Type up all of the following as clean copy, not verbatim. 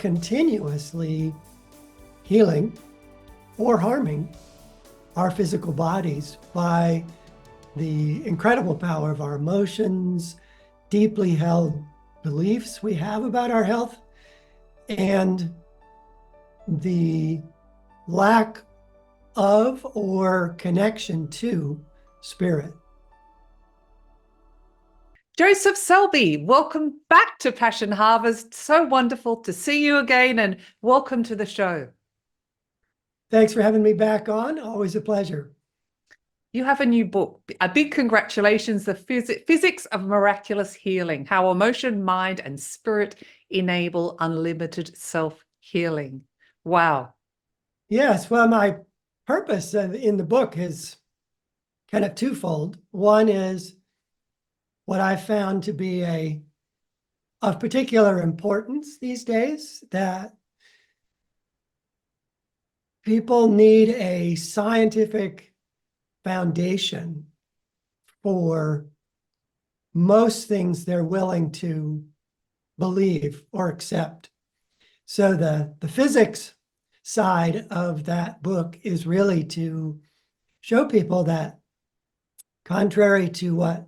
continuously healing or harming our physical bodies by the incredible power of our emotions, deeply held beliefs we have about our health, and the lack of or connection to spirit. Joseph Selbie, welcome back to Passion Harvest. So wonderful to see you again, and welcome to the show. Thanks for having me back on. Always a pleasure. You have a new book. A big congratulations, The Physics of Miraculous Healing, How Emotion, Mind, and Spirit Enable Unlimited Self-Healing. Wow. Yes, well, my purpose in the book is kind of twofold. One is what I found to be of particular importance these days, that people need a scientific foundation for most things they're willing to believe or accept. So the physics side of that book is really to show people that, contrary to what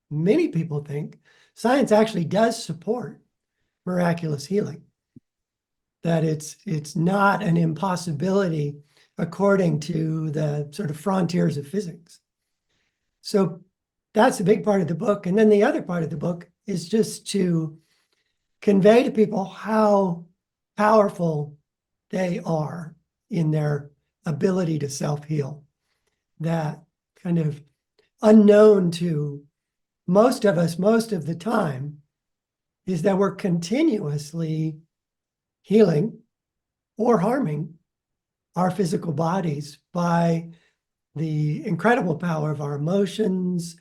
many people think, science actually does support miraculous healing, that it's not an impossibility according to the sort of frontiers of physics. So that's a big part of the book. And then the other part of the book is just to convey to people how powerful they are in their ability to self-heal. That kind of unknown to most of us most of the time is that we're continuously healing or harming our physical bodies by the incredible power of our emotions,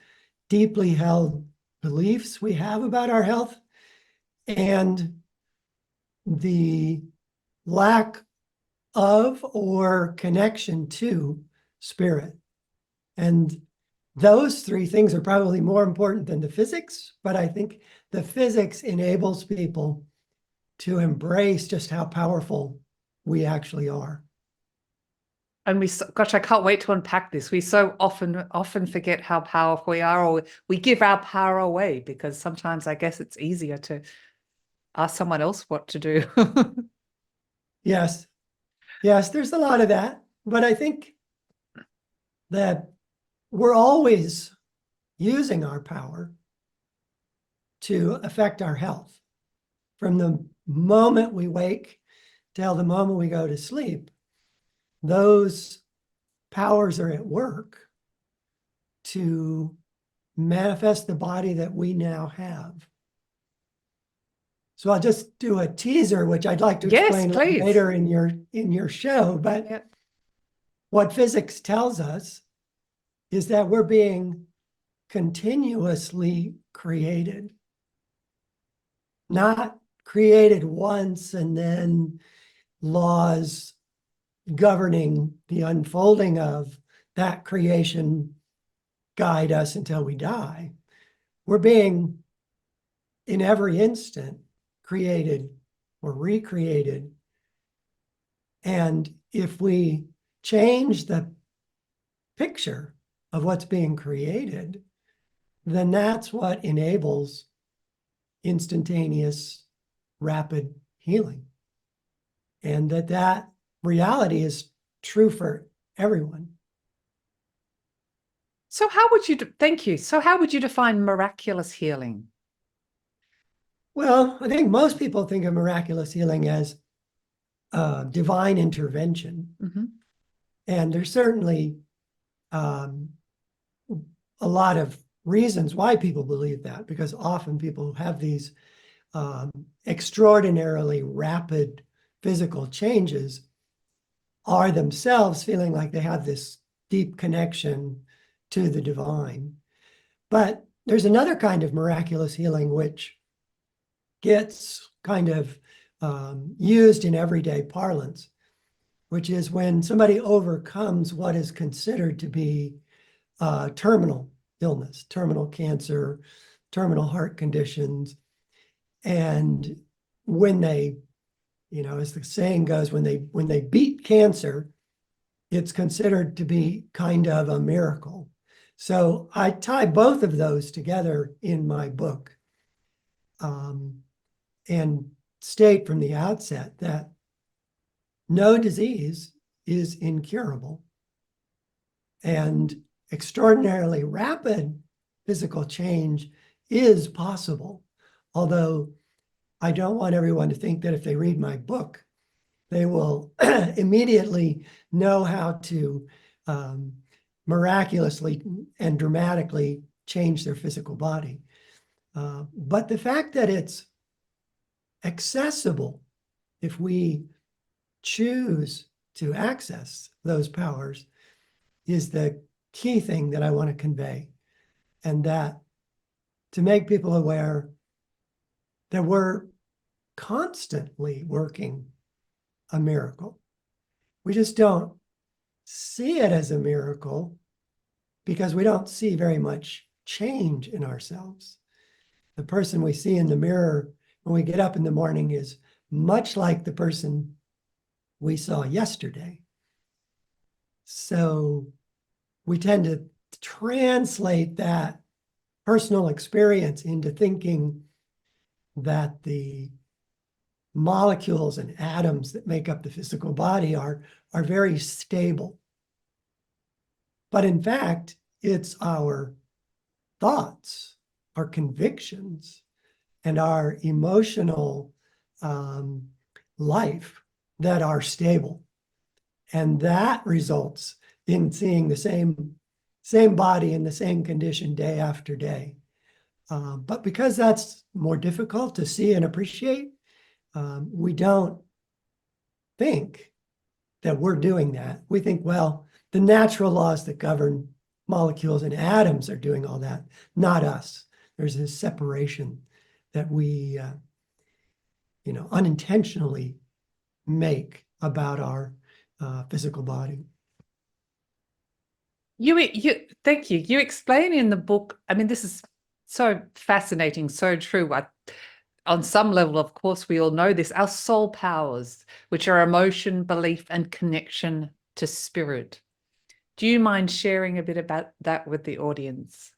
deeply held beliefs we have about our health, and the lack of or connection to spirit. And those three things are probably more important than the physics, but I think the physics enables people to embrace just how powerful we actually are. And gosh, I can't wait to unpack this. We so often forget how powerful we are, or we give our power away, because sometimes I guess it's easier to ask someone else what to do. Yes, there's a lot of that, but I think that we're always using our power to affect our health. From the moment we wake till the moment we go to sleep, those powers are at work to manifest the body that we now have. So I'll just do a teaser, which I'd like to explain later in your show. But what physics tells us is that we're being continuously created, not created once and then laws governing the unfolding of that creation guide us until we die. We're being, in every instant, created or recreated. And if we change the picture of what's being created, then that's what enables instantaneous, rapid healing. And that reality is true for everyone. So how would you, thank you. So how would you define miraculous healing? Well, I think most people think of miraculous healing as divine intervention. Mm-hmm. And there's certainly a lot of reasons why people believe that, because often people who have these extraordinarily rapid physical changes are themselves feeling like they have this deep connection to the divine. But there's another kind of miraculous healing which gets kind of used in everyday parlance, which is when somebody overcomes what is considered to be terminal illness, terminal cancer, terminal heart conditions. And when they You know, as the saying goes, when they beat cancer, it's considered to be kind of a miracle. So I tie both of those together in my book, and state from the outset that no disease is incurable, and extraordinarily rapid physical change is possible. Although I don't want everyone to think that if they read my book, they will immediately know how to miraculously and dramatically change their physical body. But the fact that it's accessible, if we choose to access those powers, is the key thing that I want to convey. And that to make people aware that we're constantly working a miracle. We just don't see it as a miracle because we don't see very much change in ourselves. The person we see in the mirror when we get up in the morning is much like the person we saw yesterday. So we tend to translate that personal experience into thinking that the molecules and atoms that make up the physical body are very stable. But in fact, it's our thoughts, our convictions, and our emotional life that are stable. And that results in seeing the same body in the same condition day after day. But because that's more difficult to see and appreciate, we don't think that we're doing that. We think, well, the natural laws that govern molecules and atoms are doing all that, not us. There's this separation that we, unintentionally make about our physical body. Thank you. You explain in the book, I mean, this is so fascinating, so true. On some level, of course, we all know this, our soul powers, which are emotion, belief, and connection to spirit. Do you mind sharing a bit about that with the audience?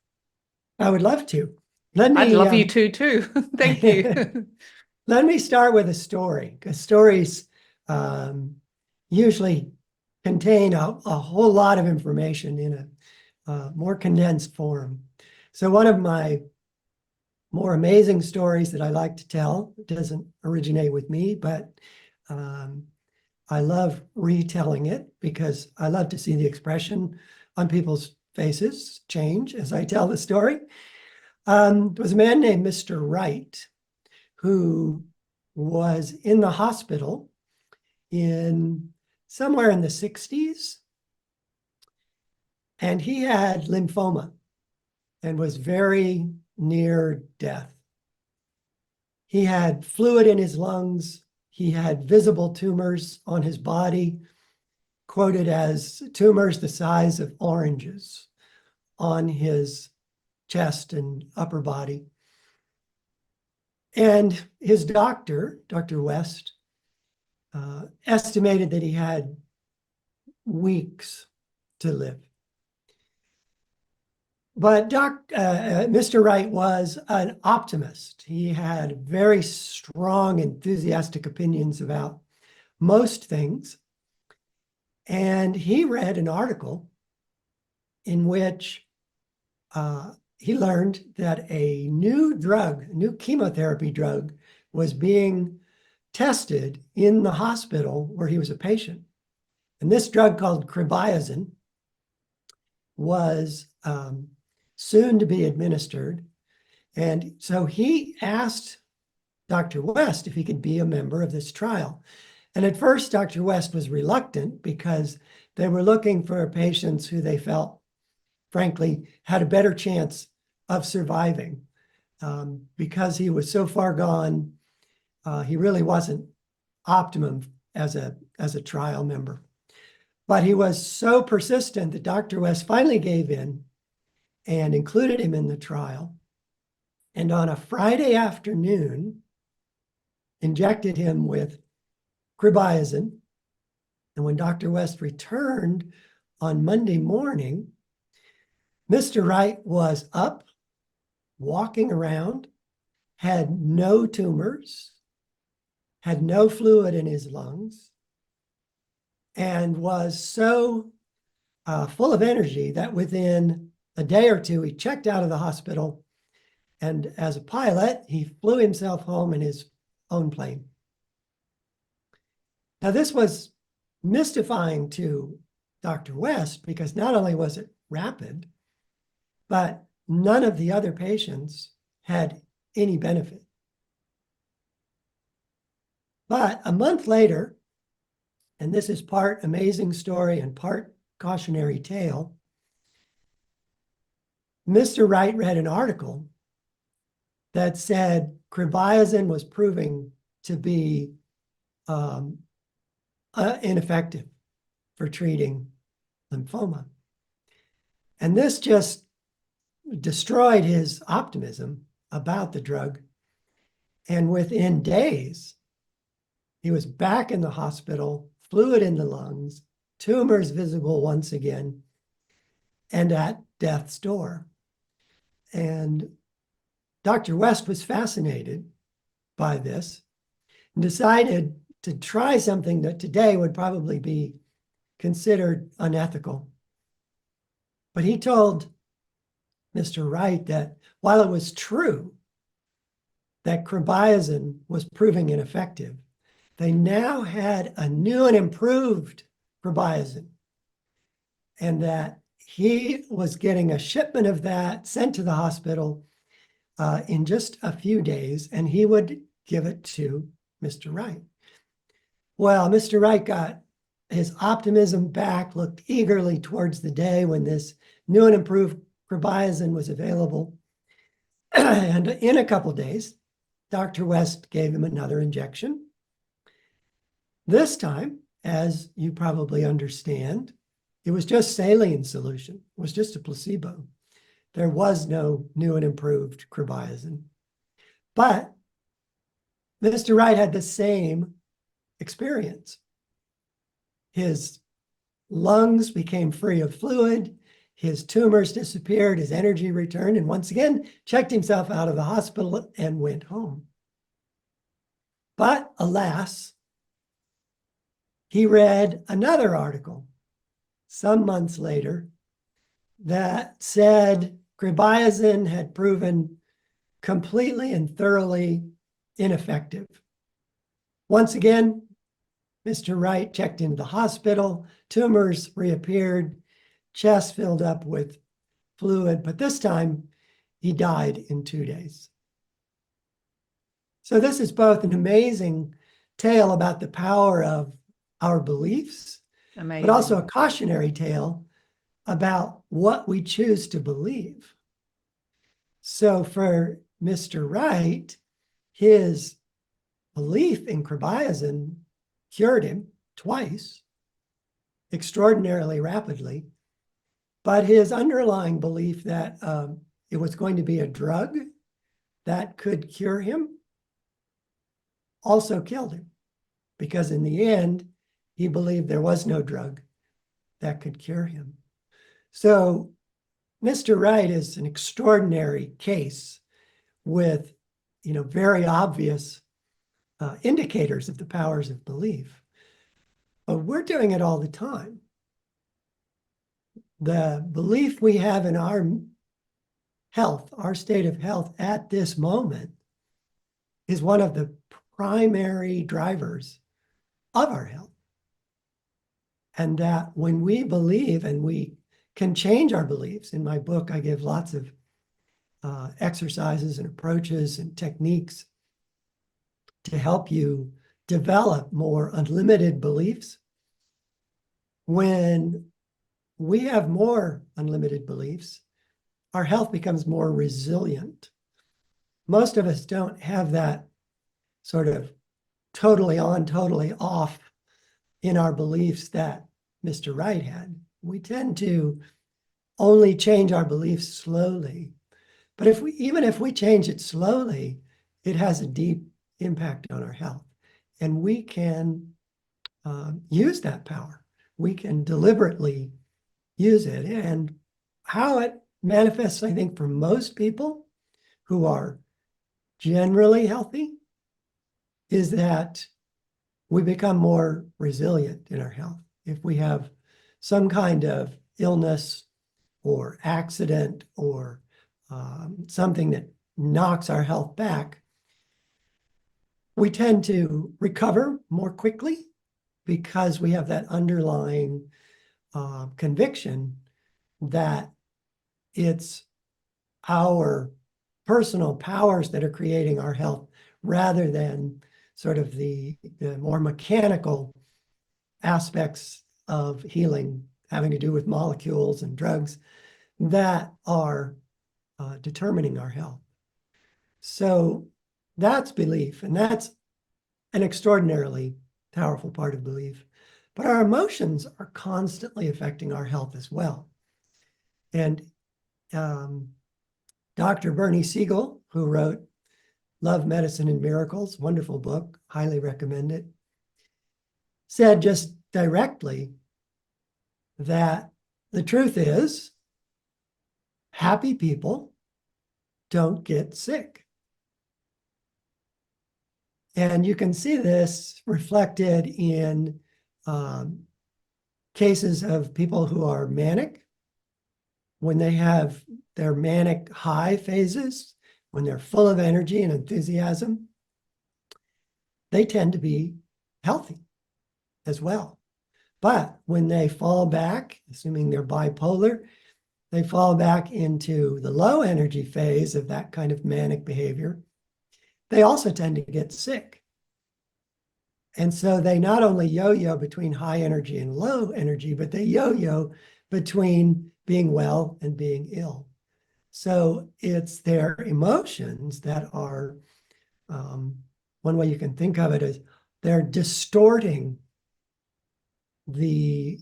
I would love to. I'd love you to too. Thank you. Let me start with a story, because stories usually contain a whole lot of information in a more condensed form. So one of my more amazing stories that I like to tell, it doesn't originate with me, but I love retelling it because I love to see the expression on people's faces change as I tell the story. There was a man named Mr. Wright who was in the hospital in somewhere in the 60s. And he had lymphoma and was very near death. He had fluid in his lungs. He had visible tumors on his body, quoted as tumors the size of oranges on his chest and upper body. And his doctor, Dr. West, estimated that he had weeks to live. But Mr. Wright was an optimist. He had very strong, enthusiastic opinions about most things. And he read an article in which he learned that a new chemotherapy drug was being tested in the hospital where he was a patient. And this drug called cribiazin was soon to be administered. And so he asked Dr. West if he could be a member of this trial. And at first, Dr. West was reluctant because they were looking for patients who they felt, frankly, had a better chance of surviving. Because he was so far gone, he really wasn't optimum as a trial member. But he was so persistent that Dr. West finally gave in and included him in the trial. And on a Friday afternoon, injected him with cribiazin. And when Dr. West returned on Monday morning, Mr. Wright was up, walking around, had no tumors, had no fluid in his lungs, and was so full of energy that within a day or two, he checked out of the hospital. And as a pilot, he flew himself home in his own plane. Now, this was mystifying to Dr. West because not only was it rapid, but none of the other patients had any benefit. But a month later, and this is part amazing story and part cautionary tale, Mr. Wright read an article that said cribiazin was proving to be ineffective for treating lymphoma. And this just destroyed his optimism about the drug. And within days, he was back in the hospital, fluid in the lungs, tumors visible once again, and at death's door. And Dr. West was fascinated by this and decided to try something that today would probably be considered unethical. But he told Mr. Wright that while it was true that cribiazin was proving ineffective, they now had a new and improved cribiazin, and that he was getting a shipment of that sent to the hospital in just a few days, and he would give it to Mr. Wright. Well, Mr. Wright got his optimism back, looked eagerly towards the day when this new and improved cribiazin was available. And in a couple of days, Dr. West gave him another injection. This time, as you probably understand, it was just saline solution. It was just a placebo. There was no new and improved cribiazin. But Mr. Wright had the same experience. His lungs became free of fluid, his tumors disappeared, his energy returned, and once again checked himself out of the hospital and went home. But alas, he read another article some months later that said cribiazin had proven completely and thoroughly ineffective. Once again, Mr. Wright checked into the hospital, tumors reappeared, chest filled up with fluid, but this time he died in 2 days. So this is both an amazing tale about the power of our beliefs, but also a cautionary tale about what we choose to believe. So for Mr. Wright, his belief in cribiazin cured him twice, extraordinarily rapidly, but his underlying belief that it was going to be a drug that could cure him also killed him, because in the end, he believed there was no drug that could cure him. So Mr. Wright is an extraordinary case with, very obvious indicators of the powers of belief. But we're doing it all the time. The belief we have in our health, our state of health at this moment, is one of the primary drivers of our health. And that when we believe, and we can change our beliefs, in my book, I give lots of exercises and approaches and techniques to help you develop more unlimited beliefs. When we have more unlimited beliefs, our health becomes more resilient. Most of us don't have that sort of totally on, totally off in our beliefs that Mr. Wright had. We tend to only change our beliefs slowly. But even if we change it slowly, it has a deep impact on our health. And we can use that power. We can deliberately use it. And how it manifests, I think, for most people who are generally healthy is that we become more resilient in our health. If we have some kind of illness or accident or something that knocks our health back, we tend to recover more quickly because we have that underlying conviction that it's our personal powers that are creating our health rather than sort of the more mechanical aspects of healing having to do with molecules and drugs that are determining our health. So that's belief, and that's an extraordinarily powerful part of belief. But our emotions are constantly affecting our health as well. And Dr. Bernie Siegel, who wrote Love, Medicine, and Miracles, wonderful book, highly recommend it, said just directly that the truth is happy people don't get sick. And you can see this reflected in cases of people who are manic. When they have their manic high phases, when they're full of energy and enthusiasm, they tend to be healthy as well. But when they fall back, assuming they're bipolar, they fall back into the low energy phase of that kind of manic behavior, they also tend to get sick. And so they not only yo-yo between high energy and low energy, but they yo-yo between being well and being ill. So it's their emotions that are, one way you can think of it is they're distorting the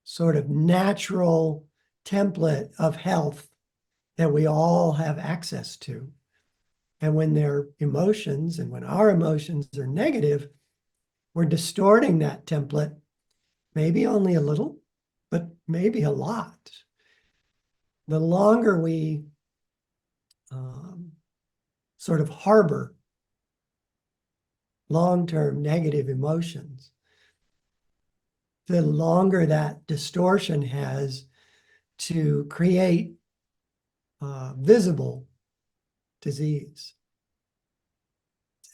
sort of natural template of health that we all have access to. And when their emotions and when our emotions are negative, we're distorting that template, maybe only a little, but maybe a lot. The longer we sort of harbor long-term negative emotions, the longer that distortion has to create visible disease.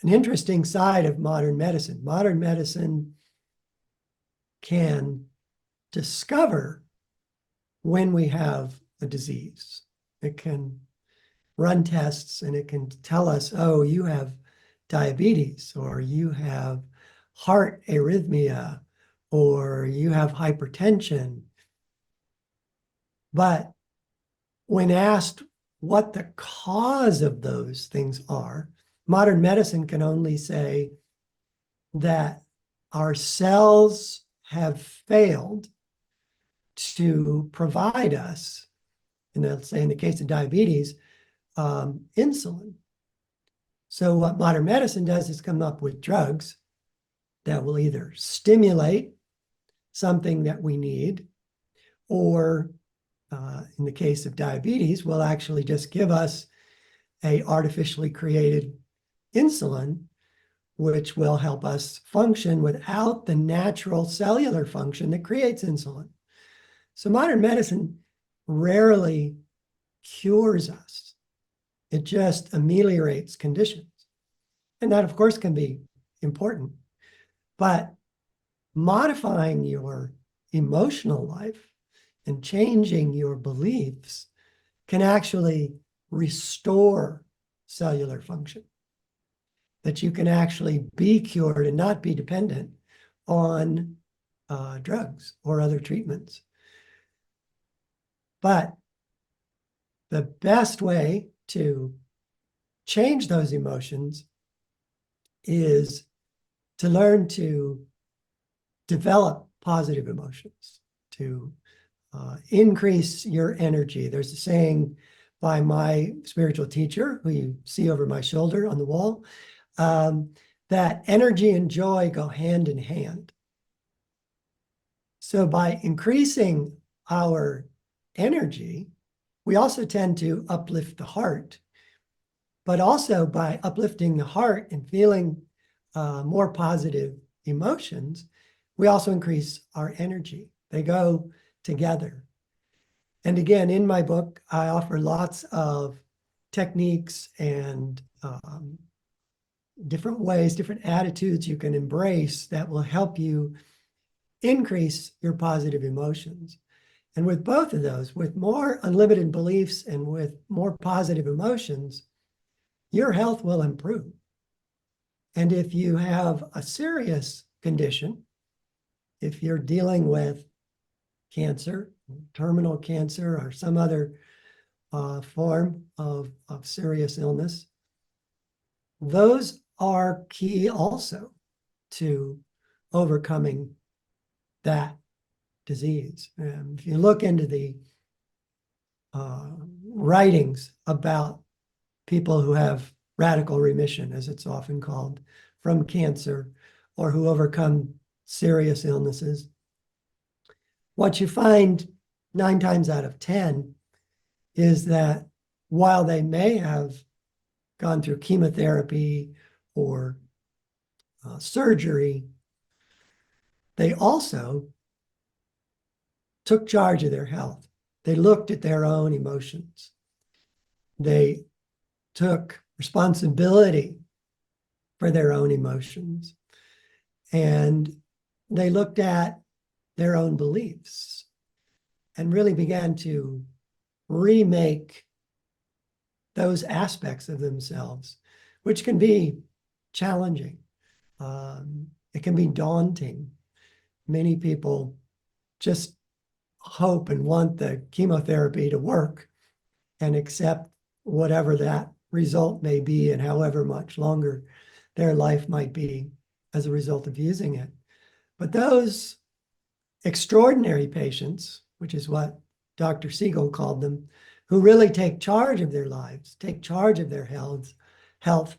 An interesting side of modern medicine. Modern medicine can discover when we have a disease. It can run tests and it can tell us, oh, you have diabetes, or you have heart arrhythmia, or you have hypertension. But when asked what the cause of those things are, modern medicine can only say that our cells have failed to provide us, and let's say in the case of diabetes, insulin. So what modern medicine does is come up with drugs that will either stimulate something that we need, or in the case of diabetes, will actually just give us a artificially created insulin, which will help us function without the natural cellular function that creates insulin. So modern medicine rarely cures us. It just ameliorates conditions. And that, of course, can be important. But modifying your emotional life and changing your beliefs can actually restore cellular function. That you can actually be cured and not be dependent on drugs or other treatments. But the best way to change those emotions is to learn to develop positive emotions, to increase your energy. There's a saying by my spiritual teacher, who you see over my shoulder on the wall, that energy and joy go hand in hand. So by increasing our energy, we also tend to uplift the heart. But also by uplifting the heart and feeling more positive emotions, we also increase our energy. They go together. And again, in my book, I offer lots of techniques and different ways, different attitudes you can embrace that will help you increase your positive emotions. And with both of those, with more unlimited beliefs and with more positive emotions, your health will improve. And if you have a serious condition, if you're dealing with cancer, terminal cancer, or some other form of serious illness, those are key also to overcoming that disease. If you look into the writings about people who have radical remission, as it's often called, from cancer, or who overcome serious illnesses, what you find 9 times out of 10 is that while they may have gone through chemotherapy or surgery, they also took charge of their health. They looked at their own emotions. They took responsibility for their own emotions. And they looked at their own beliefs and really began to remake those aspects of themselves, which can be challenging. It can be daunting. Many people just hope and want the chemotherapy to work and accept whatever that result may be and however much longer their life might be as a result of using it. But those extraordinary patients, which is what Dr. Siegel called them, who really take charge of their lives, take charge of their health,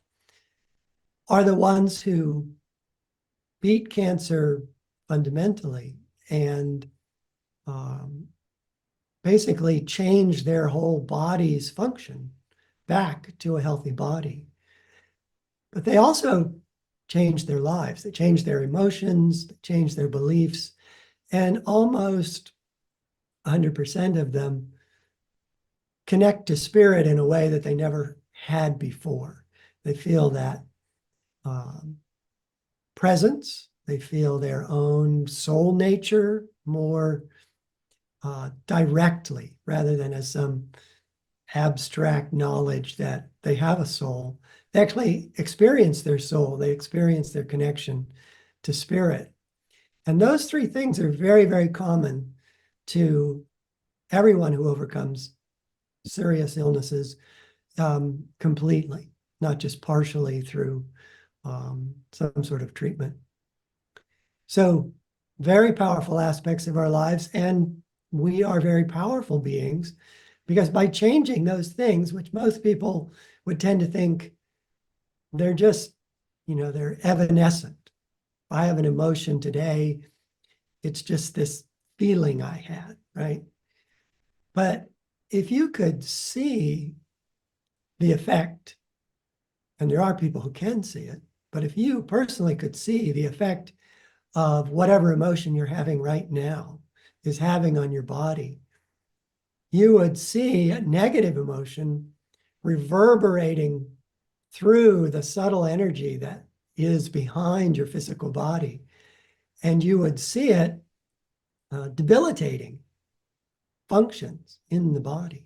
are the ones who beat cancer fundamentally and basically change their whole body's function back to a healthy body. But they also change their lives. They change their emotions, they change their beliefs, and almost 100% of them connect to spirit in a way that they never had before. They feel that presence. They feel their own soul nature more directly, rather than as some abstract knowledge that they have a soul. They actually experience their soul. They experience their connection to spirit. And those 3 things are very, very common to everyone who overcomes serious illnesses completely, not just partially through some sort of treatment. So very powerful aspects of our lives, and we are very powerful beings, because by changing those things, which most people would tend to think they're just, they're evanescent. If I have an emotion today, it's just this feeling I had, right? But if you could see the effect, and there are people who can see it, but if you personally could see the effect of whatever emotion you're having right now is having on your body, you would see a negative emotion reverberating through the subtle energy that is behind your physical body. And you would see it debilitating functions in the body.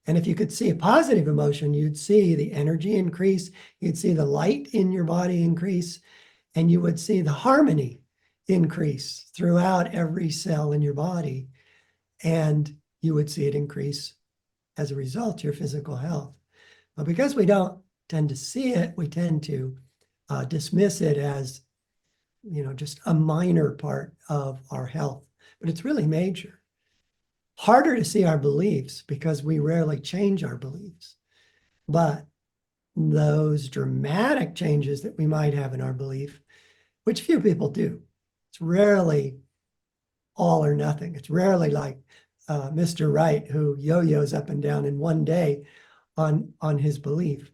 And if you could see a positive emotion, you'd see the energy increase, you'd see the light in your body increase, and you would see the harmony increase throughout every cell in your body. And you would see it increase as a result, your physical health. But because we don't tend to see it, we tend to dismiss it as, just a minor part of our health. But it's really major. Harder to see our beliefs because we rarely change our beliefs. But those dramatic changes that we might have in our belief, which few people do, it's rarely all or nothing. It's rarely like Mr. Wright, who yo-yos up and down in one day on his belief.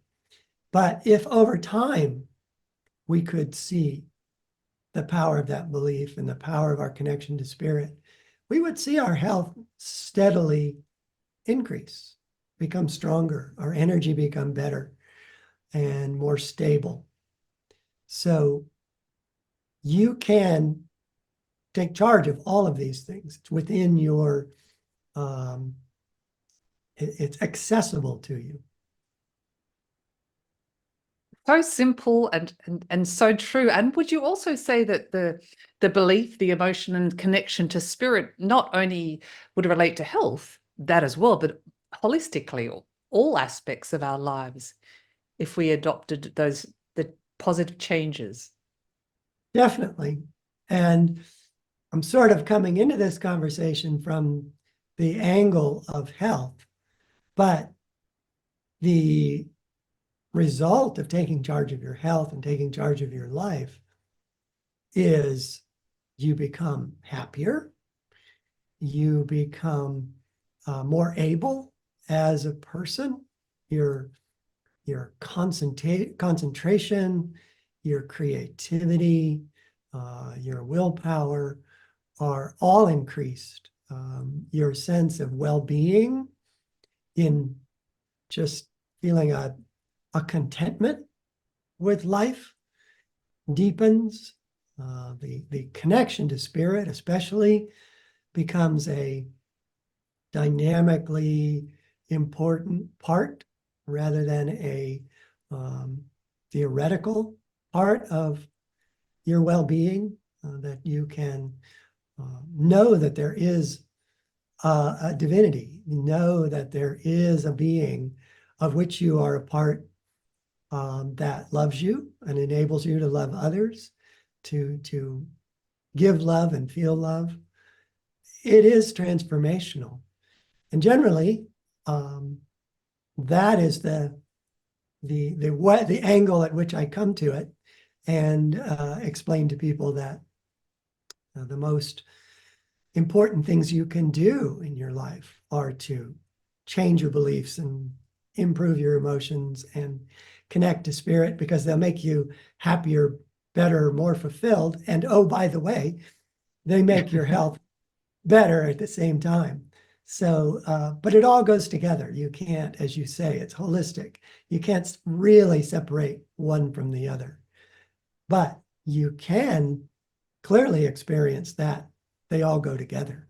But if over time we could see the power of that belief and the power of our connection to spirit, we would see our health steadily increase, become stronger, our energy become better and more stable. So you can take charge of all of these things. It's within your, it's accessible to you. So simple and so true. And would you also say that the belief, the emotion and connection to spirit not only would relate to health, that as well, but holistically, all aspects of our lives, if we adopted the positive changes? Definitely. And I'm sort of coming into this conversation from the angle of health, but the result of taking charge of your health and taking charge of your life is you become happier, you become more able as a person, your concentration, your creativity, your willpower are all increased. Your sense of well-being in just feeling a contentment with life deepens. The connection to spirit especially becomes a dynamically important part rather than a theoretical part of your well-being, that you can know that there is a divinity, know that there is a being of which you are a part, that loves you and enables you to love others, to give love and feel love. It is transformational. And generally, that is the angle at which I come to it and explain to people that the most important things you can do in your life are to change your beliefs and improve your emotions and connect to spirit, because they'll make you happier, better, more fulfilled. And oh, by the way, they make your health better at the same time. So, but it all goes together. You can't, as you say, it's holistic. You can't really separate one from the other. But you can clearly experience that they all go together.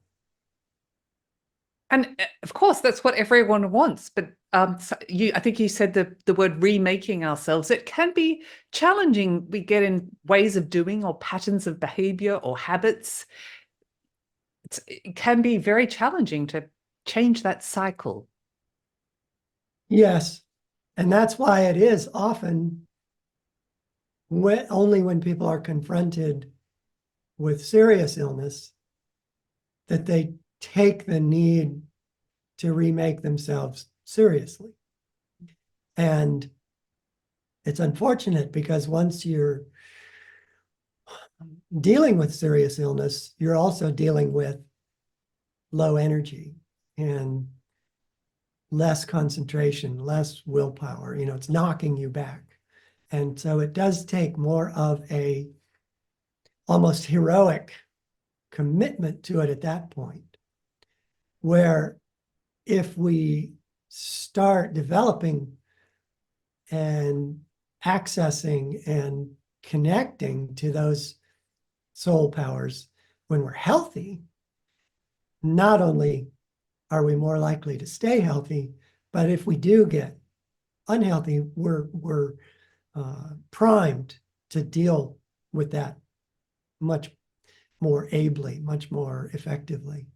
And of course, that's what everyone wants. But I think you said the word remaking ourselves. It can be challenging. We get in ways of doing or patterns of behavior or habits. It can be very challenging to change that cycle. Yes. And that's why it is often only when people are confronted with serious illness that they take the need to remake themselves seriously. And it's unfortunate because once you're dealing with serious illness, you're also dealing with low energy and less concentration, less willpower. It's knocking you back. And so it does take more of a almost heroic commitment to it at that point, where if we start developing and accessing and connecting to those soul powers when we're healthy, not only are we more likely to stay healthy, but if we do get unhealthy, we're primed to deal with that much more ably, much more effectively.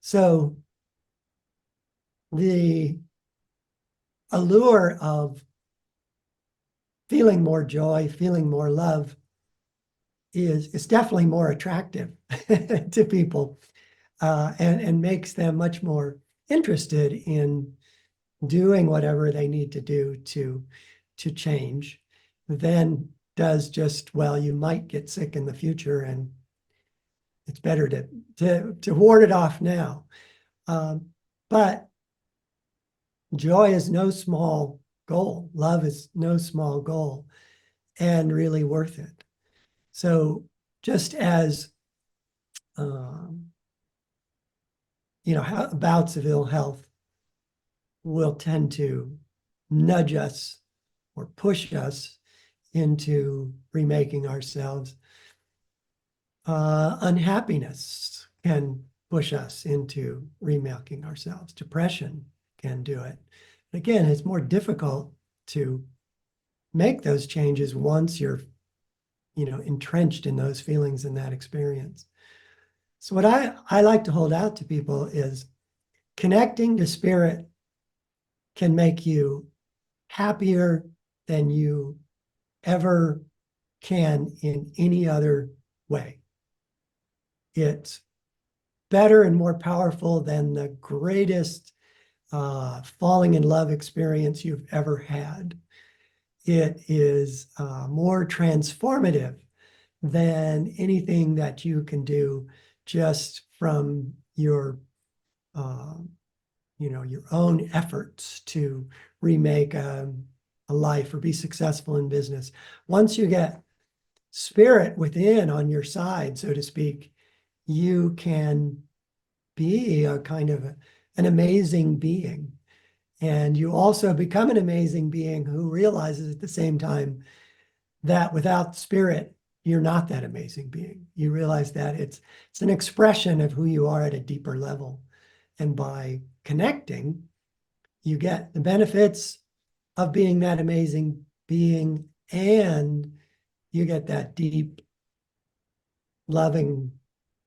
So the allure of feeling more joy, feeling more love is definitely more attractive to people, and makes them much more interested in doing whatever they need to do to change than does just, well, you might get sick in the future and it's better to ward it off now. But joy is no small goal. Love is no small goal, and really worth it. So just as bouts of ill health will tend to nudge us or push us into remaking ourselves, unhappiness can push us into remaking ourselves. Depression can do it. Again, it's more difficult to make those changes once you're, entrenched in those feelings and that experience. So what I like to hold out to people is connecting to spirit can make you happier than you ever can in any other way. It's better and more powerful than the greatest falling in love experience you've ever had. It is more transformative than anything that you can do just from your your own efforts to remake a life or be successful in business. Once you get spirit within on your side, so to speak, you can be a kind of an amazing being. And you also become an amazing being who realizes at the same time that without spirit, you're not that amazing being. You realize that it's an expression of who you are at a deeper level. And by connecting, you get the benefits of being that amazing being, and you get that deep, loving,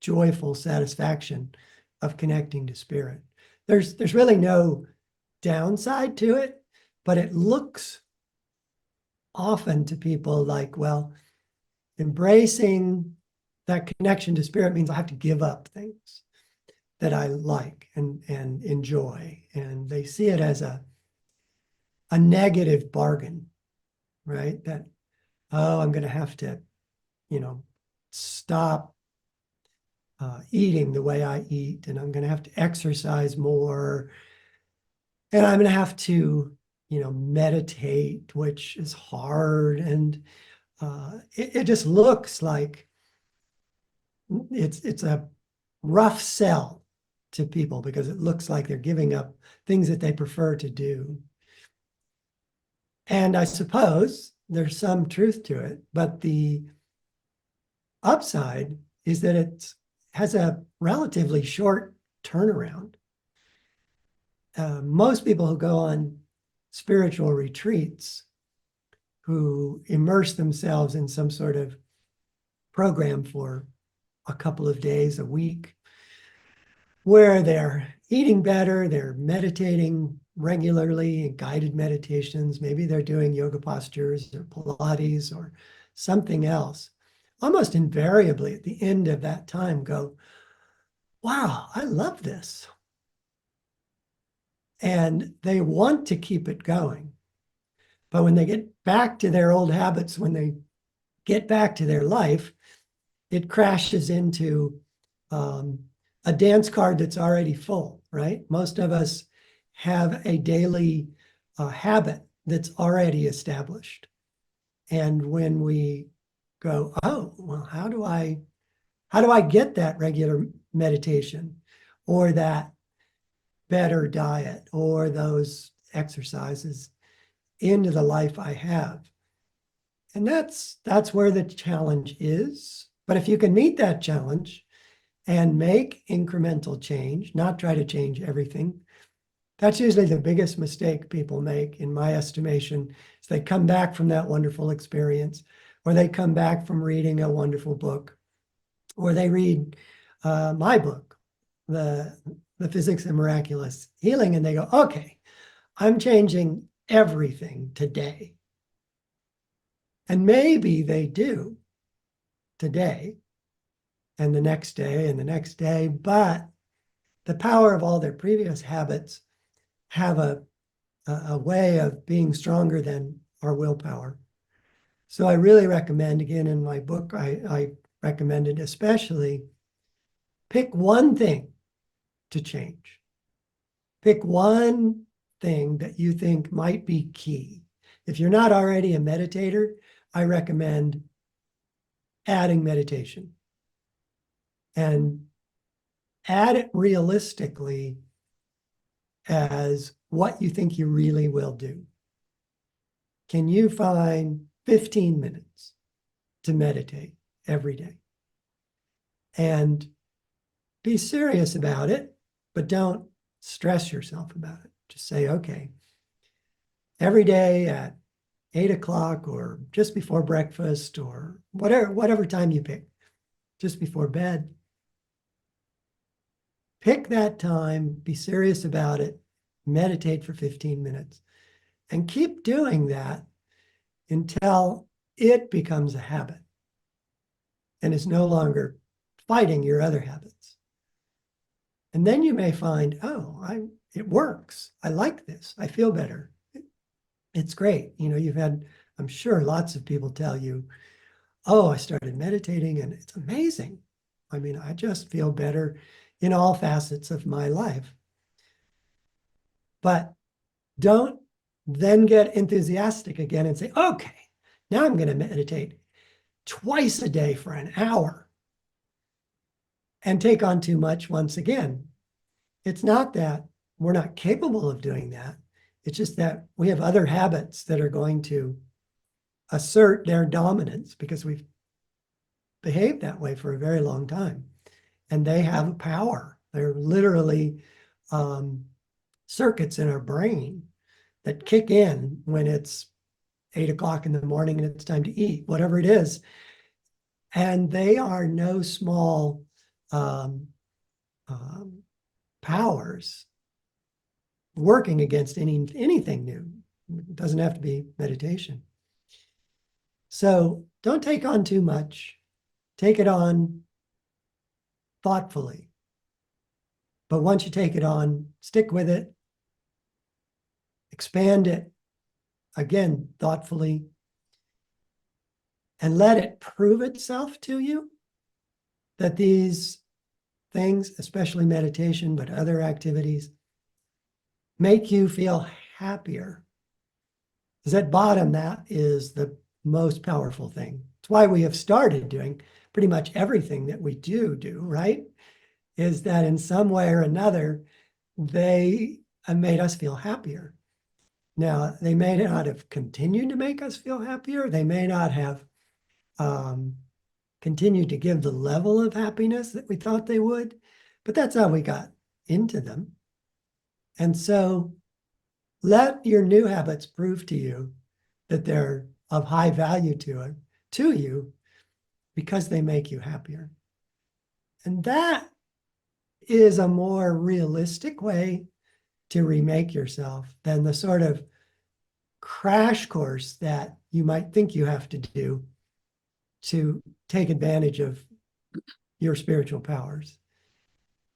joyful satisfaction of connecting to spirit. There's really no downside to it, but it looks often to people like, well, embracing that connection to spirit means I have to give up things that I like and enjoy. And they see it as a negative bargain, right? That, oh, I'm going to have to, stop eating the way I eat, and I'm going to have to exercise more, and I'm going to have to, meditate, which is hard. And it just looks like it's a rough sell to people because it looks like they're giving up things that they prefer to do. And I suppose there's some truth to it, but the upside is that it has a relatively short turnaround. Most people who go on spiritual retreats, who immerse themselves in some sort of program for a couple of days a week, where they're eating better, they're meditating regularly in guided meditations, maybe they're doing yoga postures or Pilates or something else, almost invariably at the end of that time go, wow, I love this. And they want to keep it going. But when they get back to their old habits, when they get back to their life, it crashes into a dance card that's already full, right? Most of us have a daily habit that's already established. And when we go, oh, well, how do I get that regular meditation or that better diet or those exercises into the life I have? And that's where the challenge is. But if you can meet that challenge and make incremental change, not try to change everything, that's usually the biggest mistake people make, in my estimation, is they come back from that wonderful experience, or they come back from reading a wonderful book, or they read my book, the Physics of Miraculous Healing, and they go, okay, I'm changing everything today. And maybe they do today and the next day and the next day, but the power of all their previous habits have a way of being stronger than our willpower. So I really recommend, again, in my book, I recommend it especially Pick one thing to change. Pick one thing that you think might be key. If you're not already a meditator, I recommend adding meditation. And add it realistically as what you think you really will do. Can you find 15 minutes to meditate every day? And be serious about it, but don't stress yourself about it. Just say, okay, every day at 8 o'clock or just before breakfast or whatever time you pick, just before bed, pick that time, be serious about it, meditate for 15 minutes, and keep doing that until it becomes a habit and is no longer fighting your other habits. And then you may find, oh, it works. I like this. I feel better. It's great. You've had, I'm sure, lots of people tell you, oh, I started meditating and it's amazing. I mean, I just feel better in all facets of my life. But don't then get enthusiastic again and say, okay, now I'm going to meditate twice a day for an hour and take on too much once again. It's not that we're not capable of doing that. It's just that we have other habits that are going to assert their dominance because we've behaved that way for a very long time. And they have a power. They're literally circuits in our brain that kick in when it's 8 o'clock in the morning and it's time to eat, whatever it is. And they are no small powers working against anything new. It doesn't have to be meditation. So don't take on too much. Take it on thoughtfully. But once you take it on, stick with it. Expand it, again, thoughtfully. And let it prove itself to you that these things, especially meditation, but other activities, make you feel happier. Because at bottom, that is the most powerful thing. It's why we have started doing pretty much everything that we do, right? Is that in some way or another, they have made us feel happier. Now, they may not have continued to make us feel happier. They may not have continued to give the level of happiness that we thought they would, but that's how we got into them. And so let your new habits prove to you that they're of high value to you because they make you happier. And that is a more realistic way to remake yourself than the sort of crash course that you might think you have to do to take advantage of your spiritual powers.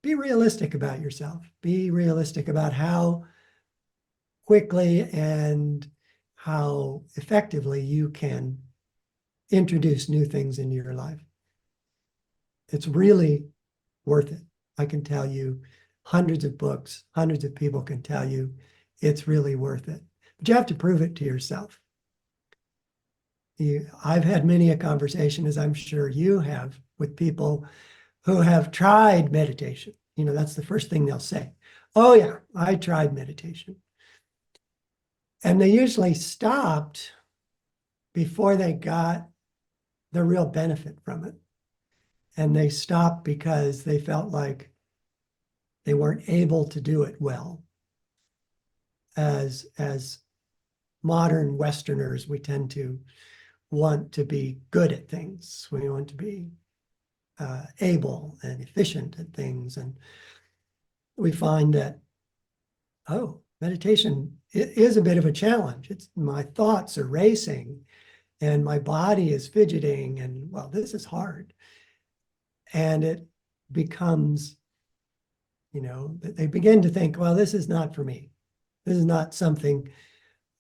Be realistic about yourself. Be realistic about how quickly and how effectively you can introduce new things into your life. It's really worth it. I can tell you hundreds of books, hundreds of people can tell you it's really worth it. But you have to prove it to yourself. I've had many a conversation, as I'm sure you have, with people who have tried meditation. That's the first thing they'll say. Oh yeah, I tried meditation. And they usually stopped before they got the real benefit from it. And they stopped because they felt like they weren't able to do it well. As modern Westerners, we tend to want to be good at things. We want to be able and efficient at things. And we find that, oh, meditation is a bit of a challenge. My thoughts are racing and my body is fidgeting and, well, this is hard. And it becomes, they begin to think, well, this is not for me. This is not something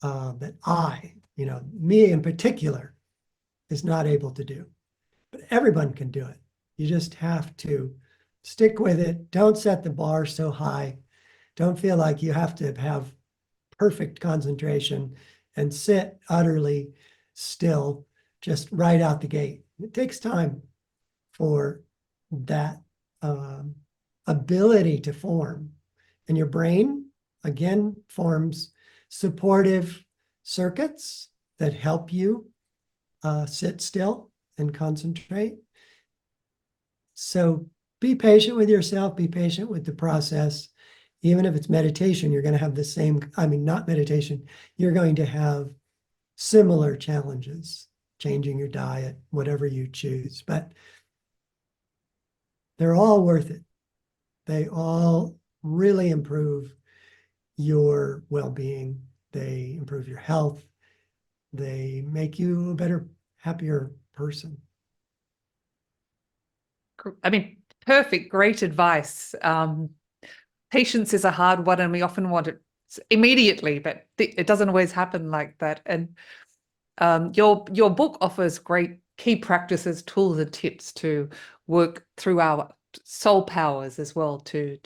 that me in particular, is not able to do. But everyone can do it. You just have to Stick with it. Don't set the bar so high. Don't feel like you have to have perfect concentration and sit utterly still just right out the gate. It takes time for that ability to form. And your brain, again, forms supportive circuits that help you sit still and concentrate. So be patient with yourself, be patient with the process. Even if it's meditation, you're going to have the same, I mean, not meditation, you're going to have similar challenges, changing your diet, whatever you choose. But they're all worth it. They all really improve your well-being. They improve your health. They make you a better, happier person. I mean, perfect, great advice. Patience is a hard one, and we often want it immediately, but it doesn't always happen like that. And your book offers great key practices, tools, and tips to work through our soul powers as well, to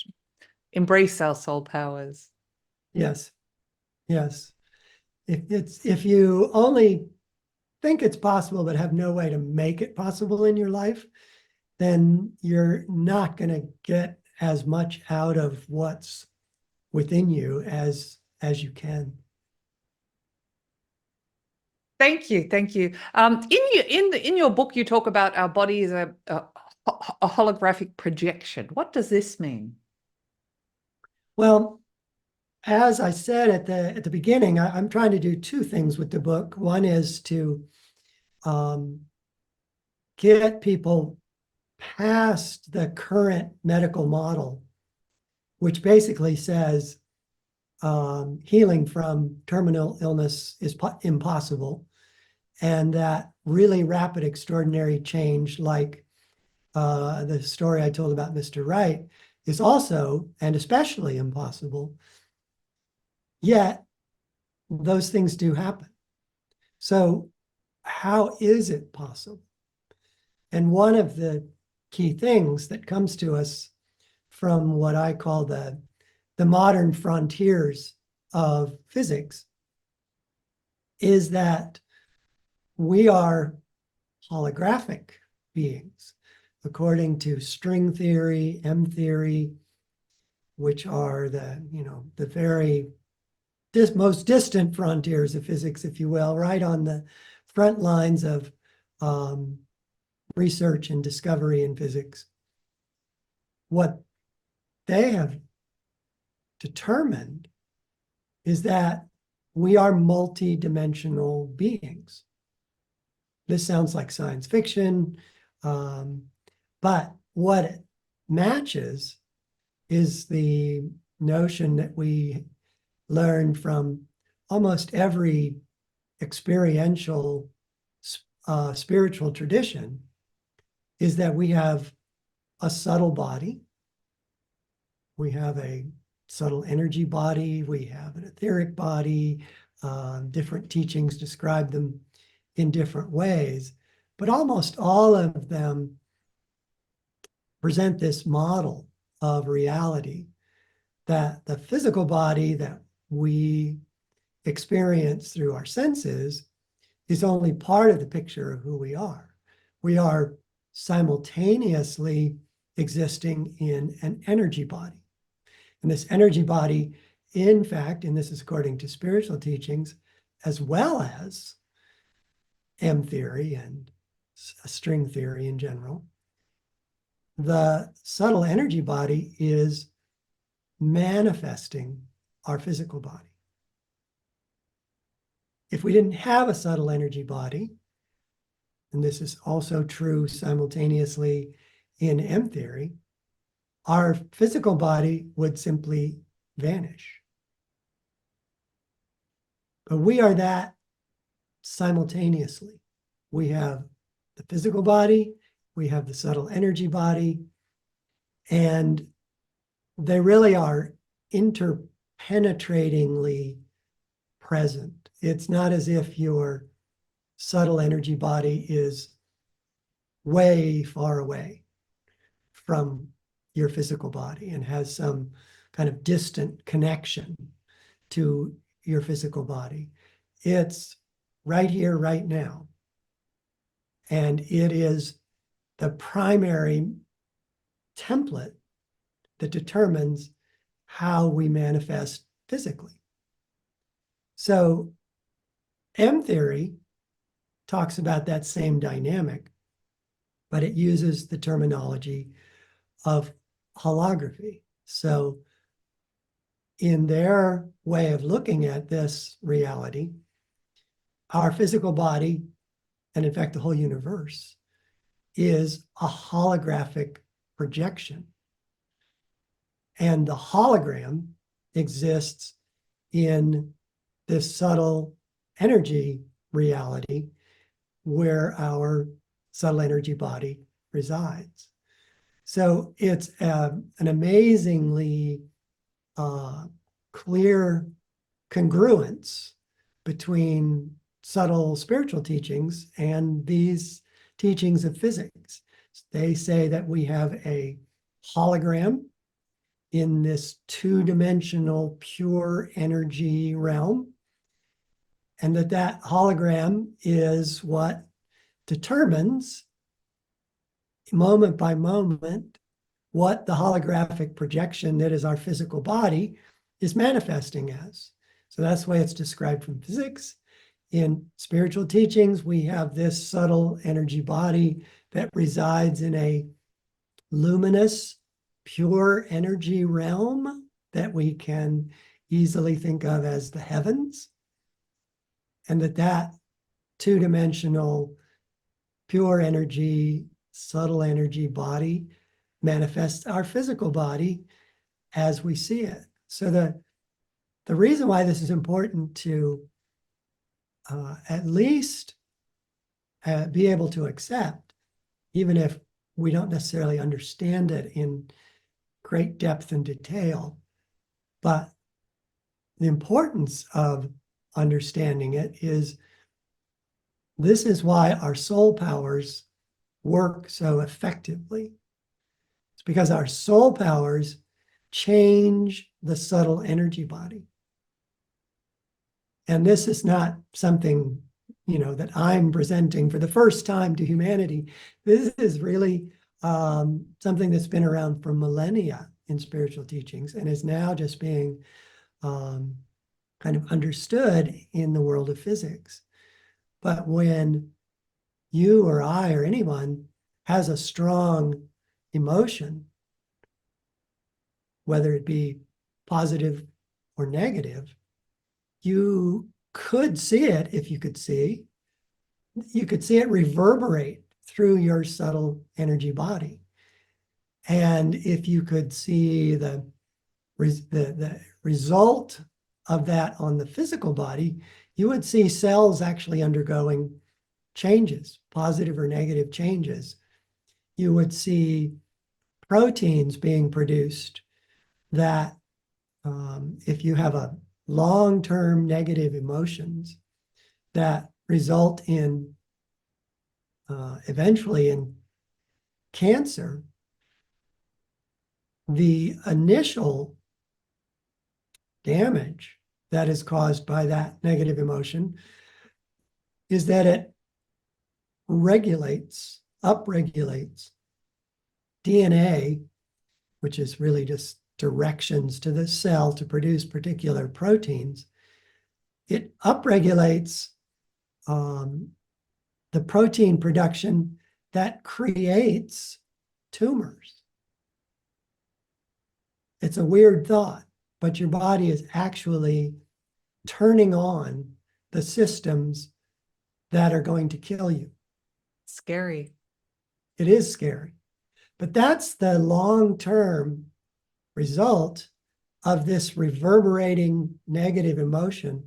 embrace our soul powers. Yes, yes. If you only think it's possible but have no way to make it possible in your life, then you're not going to get as much out of what's within you as you can. Thank you, thank you. In your book, you talk about our body as a holographic projection. What does this mean? Well, as I said at the beginning, I'm trying to do two things with the book. One is to get people past the current medical model, which basically says healing from terminal illness is impossible, and that really rapid, extraordinary change, like the story I told about Mr. Wright, is also and especially impossible. Yet those things do happen. So how is it possible? And one of the key things that comes to us from what I call the modern frontiers of physics is that we are holographic beings, according to string theory, M theory, which are the very most distant frontiers of physics, if you will, right on the front lines of research and discovery in physics. What they have determined is that we are multi-dimensional beings. This sounds like science fiction, but what it matches is the notion that we learned from almost every experiential spiritual tradition, is that we have a subtle body, we have a subtle energy body, we have an etheric body. Different teachings describe them in different ways, but almost all of them present this model of reality, that the physical body that we experience through our senses is only part of the picture of who we are. We are simultaneously existing in an energy body. And this energy body, in fact, and this is according to spiritual teachings, as well as M theory and string theory in general, the subtle energy body is manifesting our physical body. If we didn't have a subtle energy body, and this is also true simultaneously in M theory, our physical body would simply vanish. But we are that simultaneously. We have the physical body, we have the subtle energy body, and they really are interpenetratingly present. It's not as if your subtle energy body is way far away from your physical body and has some kind of distant connection to your physical body. It's right here, right now. And it is the primary template that determines how we manifest physically. So M theory talks about that same dynamic, but it uses the terminology of holography. So in their way of looking at this reality, our physical body, and in fact, the whole universe, is a holographic projection. And the hologram exists in this subtle energy reality where our subtle energy body resides. So it's an amazingly clear congruence between subtle spiritual teachings and these teachings of physics. They say that we have a hologram in this two-dimensional pure energy realm, and that hologram is what determines moment by moment what the holographic projection that is our physical body is manifesting as. So that's the way it's described from physics. In spiritual teachings, we have this subtle energy body that resides in a luminous, pure energy realm that we can easily think of as the heavens. And that two-dimensional pure energy, subtle energy body manifests our physical body as we see it. So the reason why this is important to at least be able to accept, even if we don't necessarily understand it in great depth and detail, but the importance of understanding it is this is why our soul powers work so effectively. It's because our soul powers change the subtle energy body. And this is not something, that I'm presenting for the first time to humanity. This is really something that's been around for millennia in spiritual teachings and is now just being kind of understood in the world of physics. But when you or I or anyone has a strong emotion, whether it be positive or negative, you could see it if you could see. You could see it reverberate through your subtle energy body. And if you could see the result of that on the physical body, you would see cells actually undergoing changes, positive or negative changes. You would see proteins being produced that if you have a long-term negative emotions that result in eventually in cancer, the initial damage that is caused by that negative emotion is that it upregulates DNA, which is really just directions to the cell to produce particular proteins. It upregulates the protein production that creates tumors. It's a weird thought, but your body is actually turning on the systems that are going to kill you. Scary. It is scary. But that's the long-term result of this reverberating negative emotion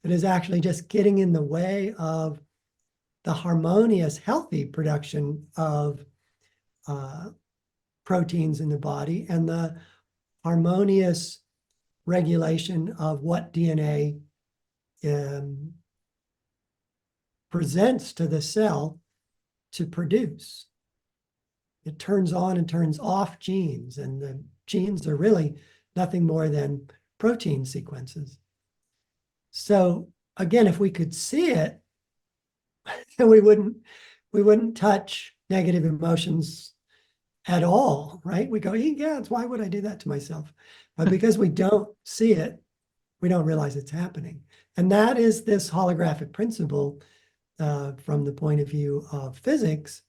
that is actually just getting in the way of the harmonious, healthy production of proteins in the body and the harmonious regulation of what DNA presents to the cell to produce. it turns on and turns off genes, and the genes are really nothing more than protein sequences. So again, if we could see it, then we wouldn't touch negative emotions at all, right? We go, yeah, why would I do that to myself? But because we don't see it, we don't realize it's happening. And that is this holographic principle from the point of view of physics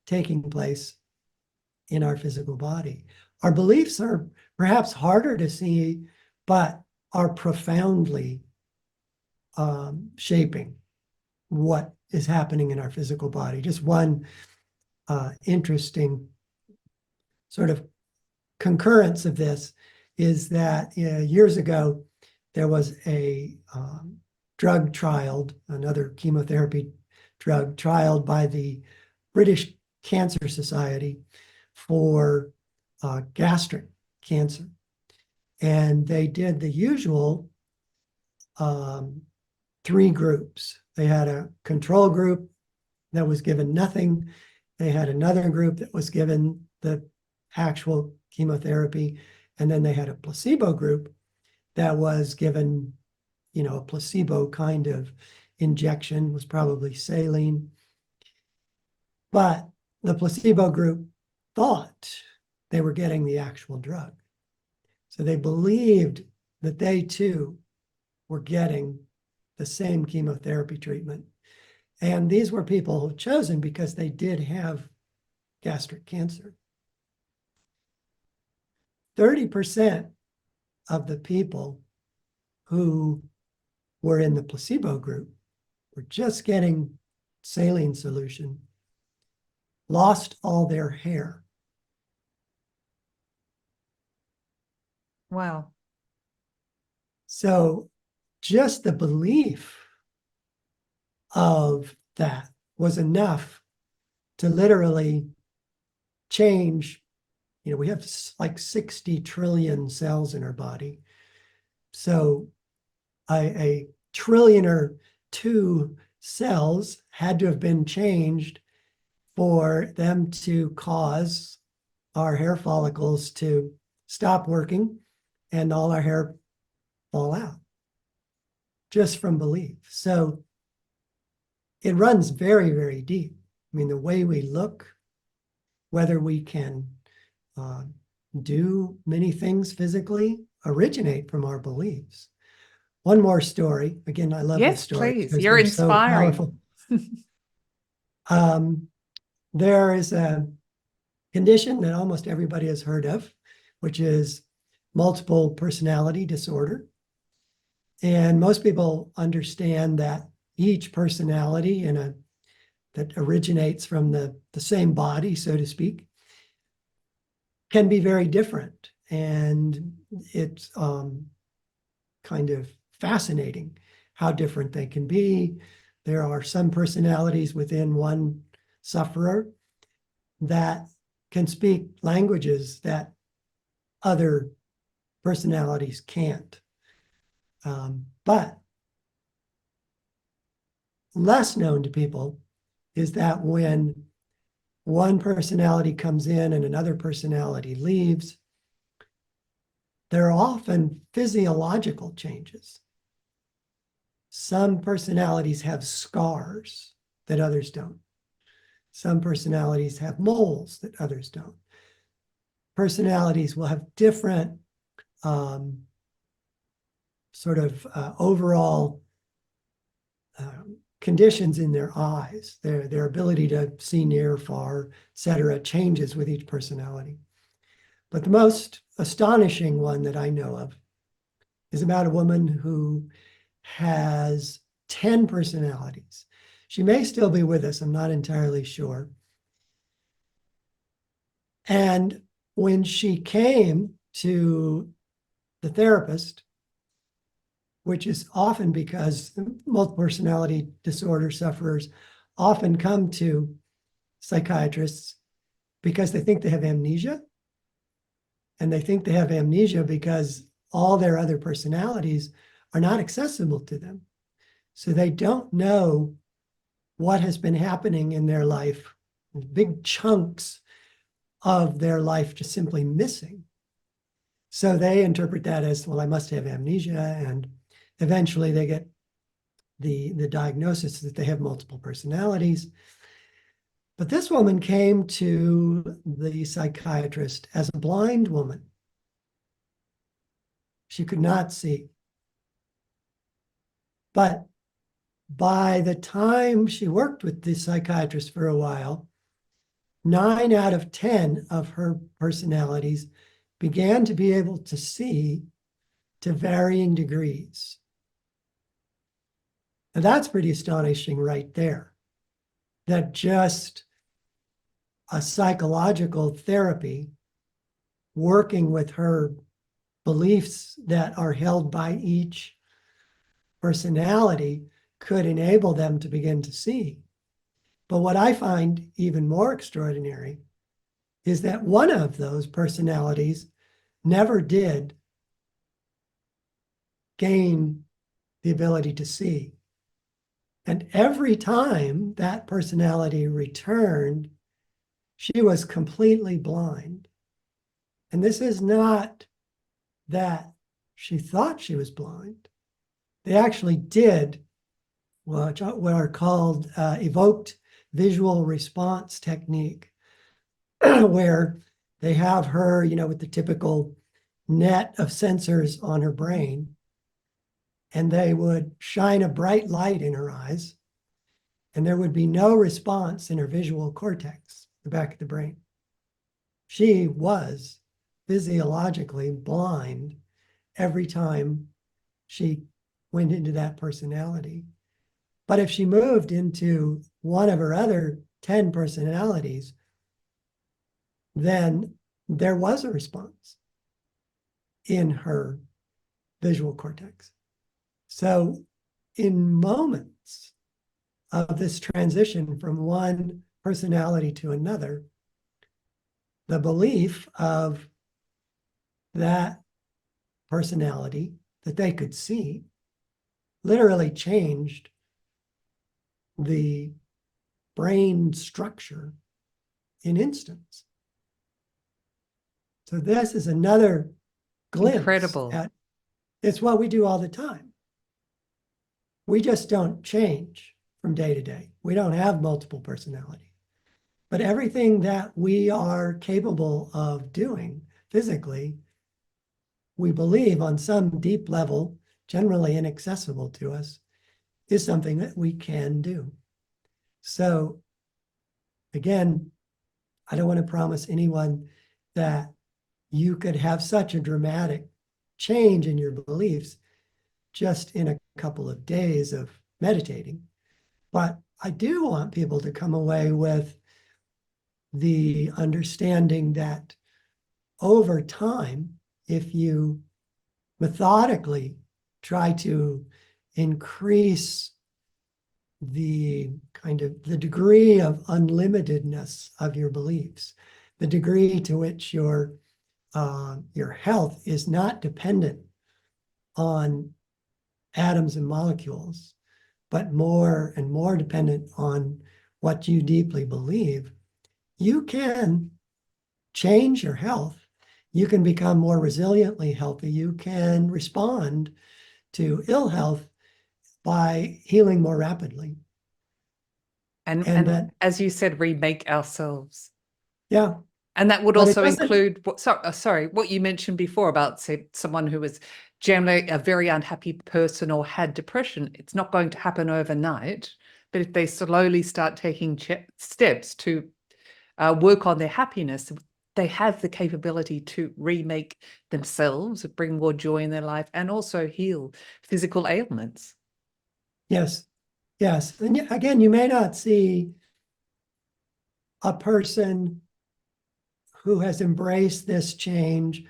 taking place in our physical body. Our beliefs are perhaps harder to see, but are profoundly shaping what is happening in our physical body. Just one interesting sort of concurrence of this is that years ago, there was a drug trialed, another chemotherapy drug trialed by the British Cancer Society for gastric cancer. And they did the usual 3 groups. They had a control group that was given nothing. They had another group that was given the actual chemotherapy. And then they had a placebo group that was given, a placebo kind of injection, was probably saline. But the placebo group thought they were getting the actual drug. So they believed that they too were getting the same chemotherapy treatment. And these were people chosen because they did have gastric cancer. 30% of the people who were in the placebo group were just getting saline solution, lost all their hair. Wow. So just the belief of that was enough to literally change. We have like 60 trillion cells in our body. So a trillion or 2 cells had to have been changed for them to cause our hair follicles to stop working and all our hair fall out just from belief. So it runs very, very deep. I mean, the way we look, whether we can do many things physically, originate from our beliefs. One more story. Again, I love this story. Please. Because You're they're so inspiring. powerful. There is a condition that almost everybody has heard of, which is multiple personality disorder. And most people understand that each personality that originates from the same body, so to speak, can be very different. And it's kind of fascinating how different they can be. There are some personalities within one sufferer that can speak languages that other personalities can't. But less known to people is that when one personality comes in and another personality leaves, there are often physiological changes. Some personalities have scars that others don't. Some personalities have moles that others don't. Personalities will have different overall conditions in their eyes. Their ability to see near, far, etc., changes with each personality. But the most astonishing one that I know of is about a woman who has 10 personalities. She may still be with us, I'm not entirely sure. And when she came to the therapist, which is often because multiple personality disorder sufferers often come to psychiatrists because they think they have amnesia. And they think they have amnesia because all their other personalities are not accessible to them. So they don't know what has been happening in their life. Big chunks of their life just simply missing. So they interpret that as, well, I must have amnesia, and eventually they get the diagnosis that they have multiple personalities. But this woman came to the psychiatrist as a blind woman. She could not see. But by the time she worked with the psychiatrist for a while, 9 out of 10 of her personalities began to be able to see to varying degrees. And that's pretty astonishing right there, that just a psychological therapy working with her beliefs that are held by each personality could enable them to begin to see. But what I find even more extraordinary is that one of those personalities never did gain the ability to see. And every time that personality returned, she was completely blind. And this is not that she thought she was blind. They actually did what are called evoked visual response technique, where they have her, with the typical net of sensors on her brain, and they would shine a bright light in her eyes, and there would be no response in her visual cortex, the back of the brain. She was physiologically blind every time she went into that personality. But if she moved into one of her other 10 personalities, then there was a response in her visual cortex. So in moments of this transition from one personality to another, the belief of that personality that they could see literally changed the brain structure in instants. So this is another glimpse Incredible. at, it's what we do all the time. We just don't change from day to day. We don't have multiple personalities. But everything that we are capable of doing physically, we believe on some deep level, generally inaccessible to us, is something that we can do. So again, I don't want to promise anyone that you could have such a dramatic change in your beliefs just in a couple of days of meditating. But I do want people to come away with the understanding that over time, if you methodically try to increase the the degree of unlimitedness of your beliefs, the degree to which your health is not dependent on atoms and molecules, but more and more dependent on what you deeply believe, you can change your health. You can become more resiliently healthy. You can respond to ill health by healing more rapidly. And that, as you said, remake ourselves. yeah. And that would But also include what you mentioned before about, say, someone who was generally a very unhappy person or had depression. It's not going to happen overnight, but if they slowly start taking steps to work on their happiness, they have the capability to remake themselves, bring more joy in their life, and also heal physical ailments. Yes. Yes. And again, you may not see a person who has embraced this change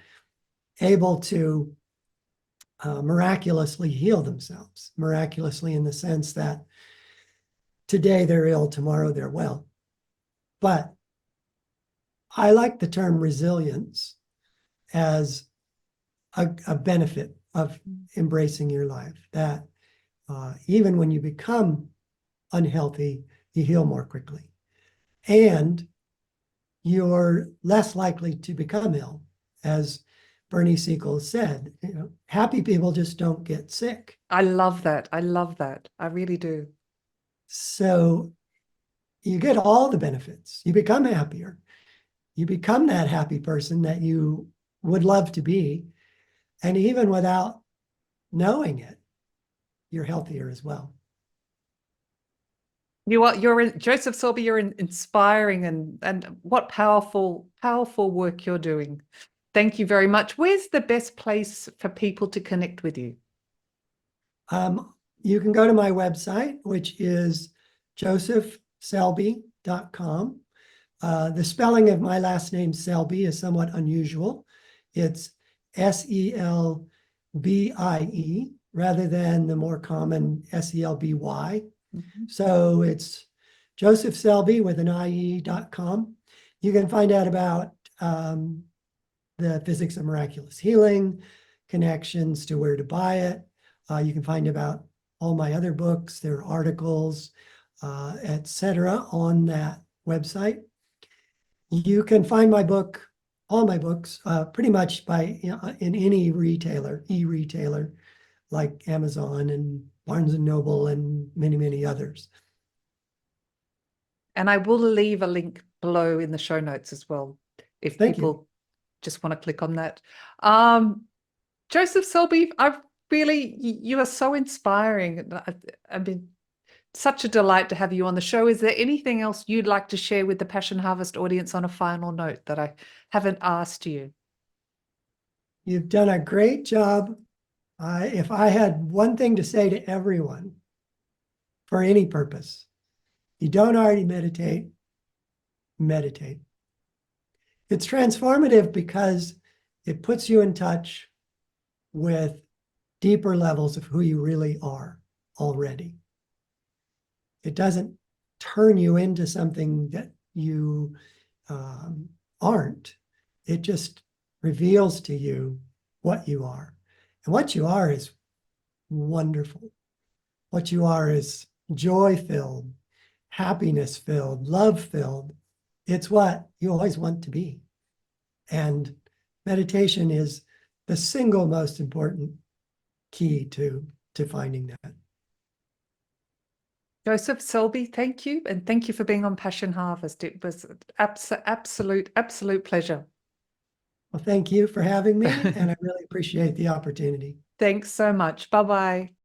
able to miraculously heal themselves, miraculously in the sense that today they're ill, tomorrow they're well. But I like the term resilience as a benefit of embracing your life, that even when you become unhealthy, you heal more quickly. And you're less likely to become ill. As Bernie Siegel said, happy people just don't get sick. I love that. I love that. I really do. So you get all the benefits. You become happier. You become that happy person that you would love to be. And even without knowing it, you're healthier as well. Joseph Selbie, you're inspiring, and what powerful work you're doing. Thank you very much. Where's the best place for people to connect with you? You can go to my website, which is josephselbie.com. The spelling of my last name, Selbie, is somewhat unusual. It's Selbie rather than the more common Selby. So it's Joseph Selbie with an IE.com. You can find out about the Physics of Miraculous Healing, connections to where to buy it. You can find about all my other books, their articles, etc. on that website. You can find my book, all my books, pretty much in any retailer, e-retailer, like Amazon and Barnes and Noble and many, many others. And I will leave a link below in the show notes as well, if people just want to click on that. Joseph Selbie, you are so inspiring. I mean, such a delight to have you on the show. Is there anything else you'd like to share with the Passion Harvest audience on a final note that I haven't asked you? You've done a great job. If I had one thing to say to everyone for any purpose, you don't already meditate, meditate. It's transformative because it puts you in touch with deeper levels of who you really are already. It doesn't turn you into something that you aren't. It just reveals to you what you are. And what you are is wonderful. What you are is joy-filled, happiness-filled, love-filled. It's what you always want to be. And meditation is the single most important key to finding that. Joseph Selbie, thank you. And thank you for being on Passion Harvest. It was an absolute pleasure. Well, thank you for having me, and I really appreciate the opportunity. Thanks so much. Bye-bye.